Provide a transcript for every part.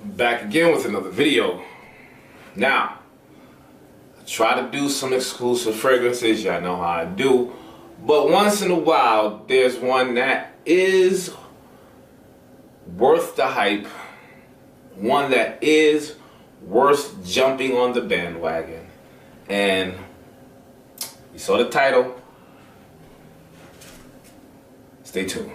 Back again with another video. Now, I try to do some exclusive fragrances, y'all know how I do, but once in a while there's one that is worth the hype, one that is worth jumping on the bandwagon. And you saw the title. Stay tuned.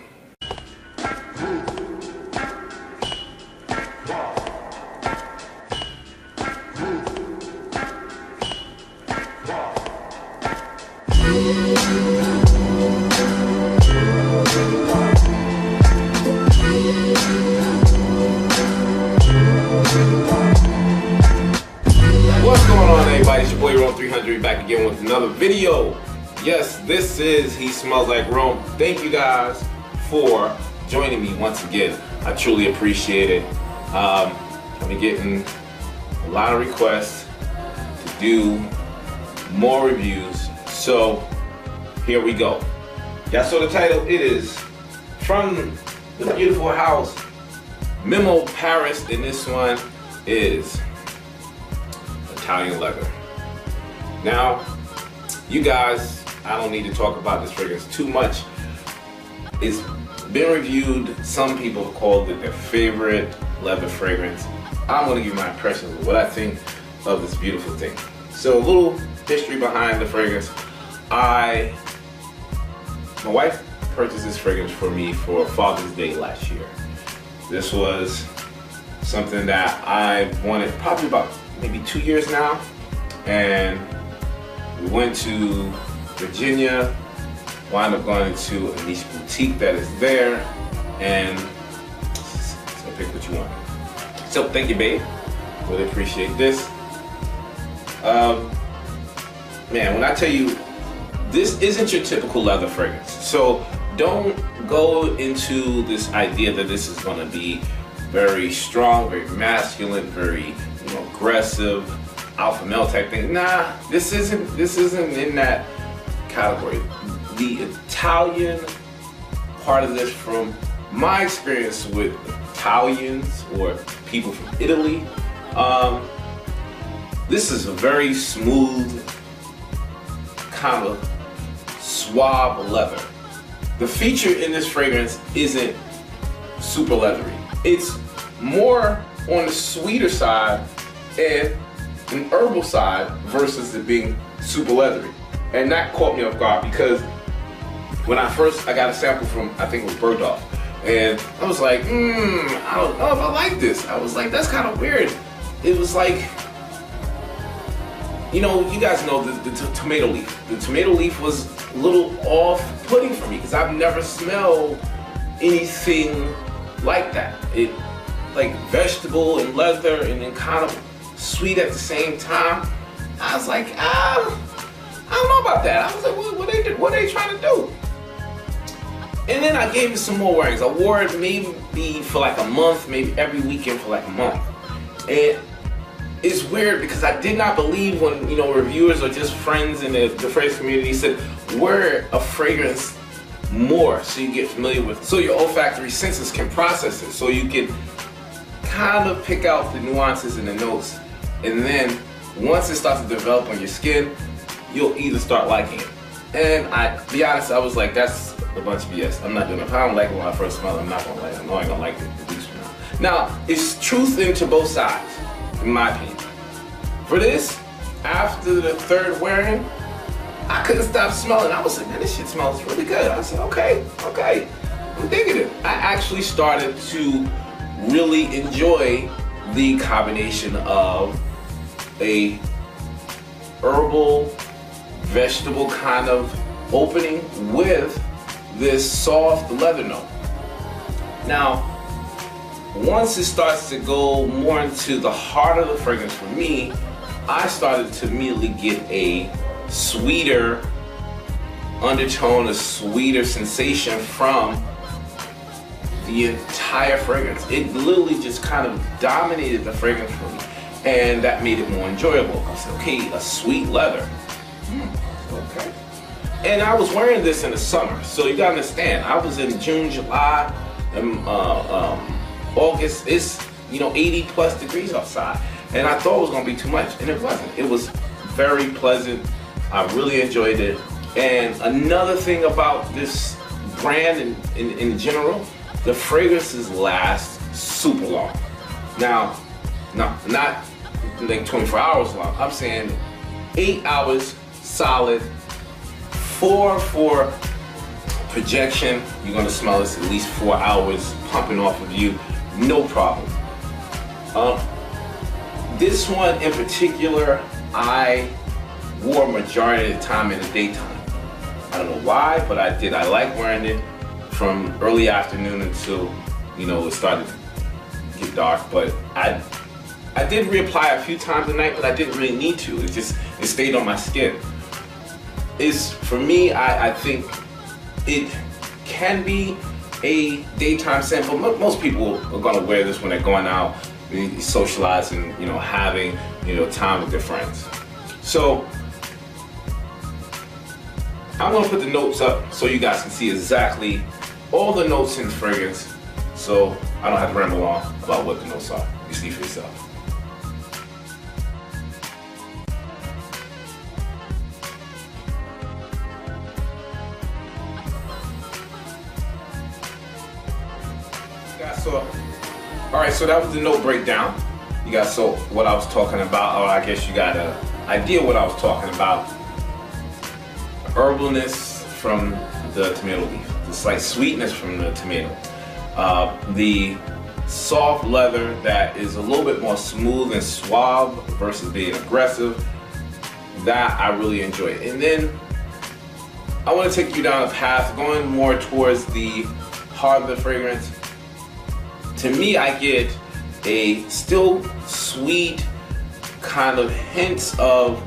What's going on, everybody? It's your boy Rome 300 back again with another video. Yes, this is He Smells Like Rome. Thank you guys for joining me once again. I truly appreciate it. I've been getting a lot of requests to do more reviews, so here we go. Y'all saw the title. It is from the beautiful house Memo Paris, and this one is Italian leather. Now, you guys, I don't need to talk about this fragrance too much. It's been reviewed. Some people have called it their favorite leather fragrance. I'm going to give you my impressions of what I think of this beautiful thing. So a little history behind the fragrance. My wife purchased this fragrance for me for Father's Day last year. This was something that I wanted probably about maybe 2 years now, and we went to Virginia, wound up going to a niche boutique that is there, and so pick what you want. So thank you, babe. Really appreciate this. Man, when I tell you, this isn't your typical leather fragrance. So don't go into this idea that this is going to be very strong, very masculine, very aggressive, alpha male type thing. Nah, this isn't in that category. The Italian part of this, from my experience with Italians or people from Italy, this is a very smooth, kind of suave leather. The feature in this fragrance isn't super leathery. It's more on the sweeter side and an herbal side versus it being super leathery. And that caught me off guard, because when I got a sample from, I think it was Bergdorf, and I was like, I don't know if I like this. I was like, that's kind of weird. It was like, you guys know the tomato leaf. The tomato leaf was a little off-putting for me because I've never smelled anything like that. It like vegetable and leather and then kind of sweet at the same time. I was like, I don't know about that. I was like, what are they trying to do? And then I gave it some more wearings. I wore it maybe for like a month, maybe every weekend for like a month. And it's weird because I did not believe when, reviewers or just friends in the fragrance community said, wear a fragrance more so you get familiar with it, so your olfactory senses can process it, so you can kind of pick out the nuances and the notes. And then once it starts to develop on your skin, you'll either start liking it. And to be honest, I was like, that's a bunch of BS. I'm not doing it. If I don't like it when I first smell it, I'm not going to like it. I know I ain't going to like it weeks from now. Now, it's truth into both sides, in my opinion. For this, after the third wearing, I couldn't stop smelling. I was like, man, this shit smells really good. I said, okay, I'm digging it. I actually started to really enjoy the combination of a herbal, vegetable kind of opening with this soft leather note. Now, once it starts to go more into the heart of the fragrance for me, I started to immediately get a sweeter undertone, a sweeter sensation from the entire fragrance. It literally just kind of dominated the fragrance for me, and that made it more enjoyable. I said, okay, a sweet leather. Okay. And I was wearing this in the summer, so you gotta understand, I was in June, July, and August. 80 plus degrees outside. And I thought it was gonna be too much, and it wasn't. It was very pleasant. I really enjoyed it. And another thing about this brand in general, the fragrances last super long. Now, not like 24 hours long. I'm saying 8 hours solid, 4 for projection. You're gonna smell this at least 4 hours pumping off of you, no problem. This one in particular, I wore majority of the time in the daytime. I don't know why, but I did. I like wearing it from early afternoon until it started to get dark. But I did reapply a few times a night, but I didn't really need to. It stayed on my skin. For me, I think it can be a daytime scent, but most people are gonna wear this when they're going out, socializing, having time with their friends. So I'm gonna put the notes up so you guys can see exactly all the notes in the fragrance, so I don't have to ramble on about what the notes are. You see for yourself. All right, so that was the note breakdown. You guys saw what I was talking about, or I guess you got an idea what I was talking about. Herbalness from the tomato leaf, the slight sweetness from the tomato, the soft leather that is a little bit more smooth and suave versus being aggressive. That I really enjoy. And then I want to take you down a path going more towards the heart of the fragrance. To me, I get a still sweet kind of hints of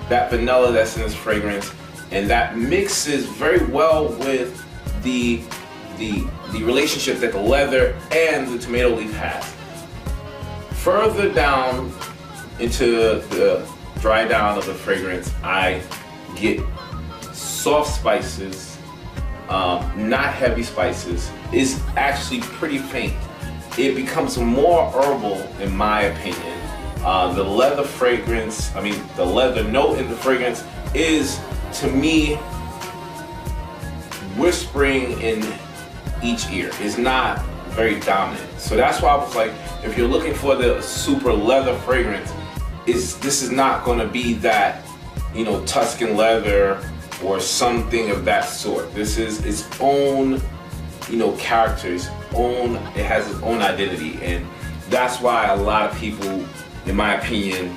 that vanilla that's in this fragrance, and that mixes very well with the relationship that the leather and the tomato leaf has. Further down into the dry down of the fragrance, I get soft spices, not heavy spices. It's actually pretty faint. It becomes more herbal in my opinion. The leather fragrance, the leather note in the fragrance is, to me, whispering in each ear. It's not very dominant. So that's why I was like, if you're looking for the super leather fragrance, this is not gonna be that, Tuscan leather or something of that sort. This is its own, character, it has its own identity, and that's why a lot of people, in my opinion,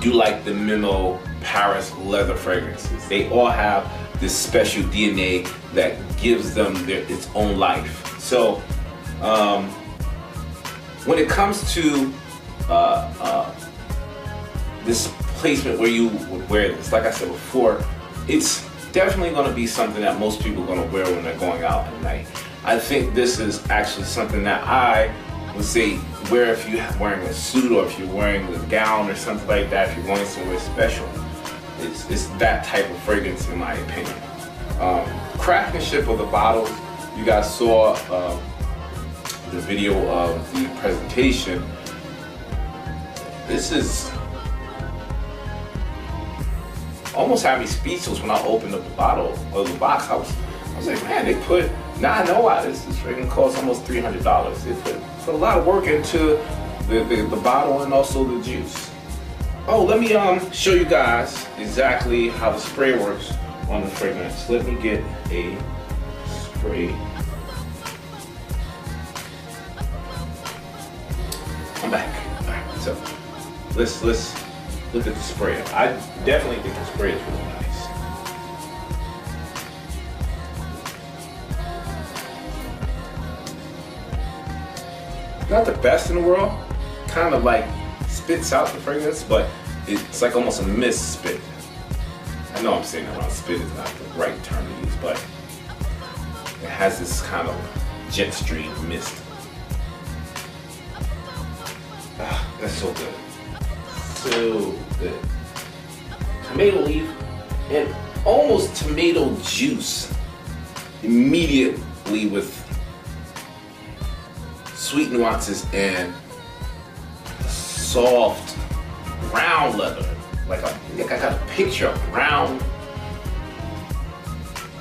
do like the Memo Paris leather fragrances. They all have this special DNA that gives them its own life. So when it comes to this placement where you would wear this, like I said before, it's definitely going to be something that most people are going to wear when they're going out at night. I think this is actually something that I would say wear if you're wearing a suit, or if you're wearing a gown or something like that, if you're going somewhere special. It's that type of fragrance in my opinion. Craftsmanship of the bottles, you guys saw the video of the presentation. This is almost had me speechless when I opened up the bottle or the box. I was like, man, they put, now I know why this fragrance costs almost $300. They put a lot of work into the bottle and also the juice. Oh, let me show you guys exactly how the spray works on the fragrance. Let me get a spray. I'm back. All right, so let's look at the spray. I definitely think the spray is really nice. Not the best in the world, kind of like spits out the fragrance, but it's like almost a mist spit. I know I'm saying that wrong, spit is not the right term to use, but it has this kind of jet stream mist. Ah, that's so good. So good. Tomato leaf and almost tomato juice immediately with sweet nuances and soft brown leather. Like I got a picture of brown.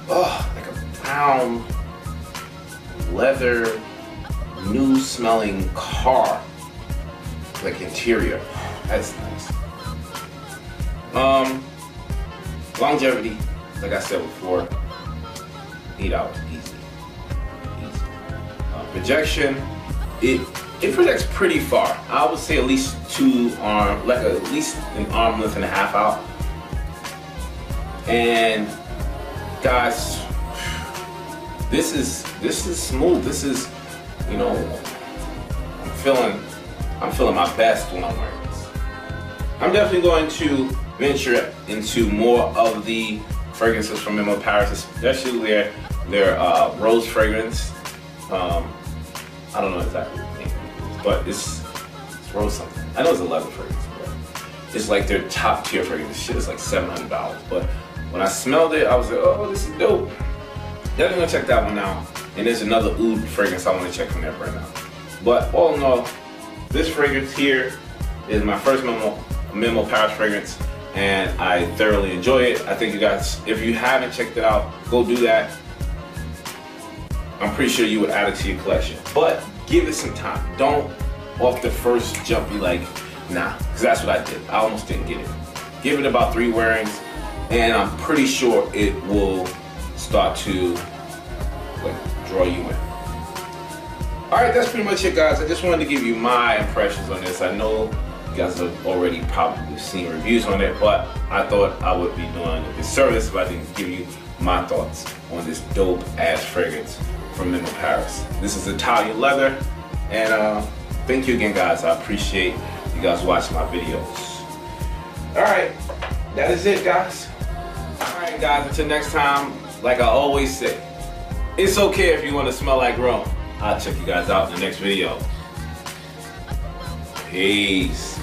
Oh, like a brown leather, new smelling car. Like interior. That's nice. Longevity, like I said before, 8 hours, easy. Projection, it projects pretty far. I would say at least 2 arm, like at least an arm length and a half out. And guys, this is smooth. This is, you know, I'm feeling my best when I'm wearing this. I'm definitely going to venture into more of the fragrances from Memo Paris, especially their rose fragrance. I don't know exactly what the name is, but it's rose something. I know it's a leather fragrance, but it's like their top tier fragrance. This shit is like $700. But when I smelled it, I was like, oh, this is dope. Definitely gonna check that one out. And there's another oud fragrance I want to check from there right now. But all in all, this fragrance here is my first Memo Paris fragrance, and I thoroughly enjoy it. I think you guys, if you haven't checked it out, go do that. I'm pretty sure you would add it to your collection, but give it some time. Don't off the first jump be like, nah, because that's what I did. I almost didn't get it. Give it about 3 wearings, and I'm pretty sure it will start to like draw you in. All right, that's pretty much it, guys. I just wanted to give you my impressions on this. I know you guys have already probably seen reviews on it, but I thought I would be doing a disservice if I didn't give you my thoughts on this dope ass fragrance from Memo Paris. This is Italian leather, and thank you again, guys. I appreciate you guys watching my videos. All right, that is it, guys. All right, guys, until next time, like I always say, it's okay if you want to smell like Rome. I'll check you guys out in the next video. Peace.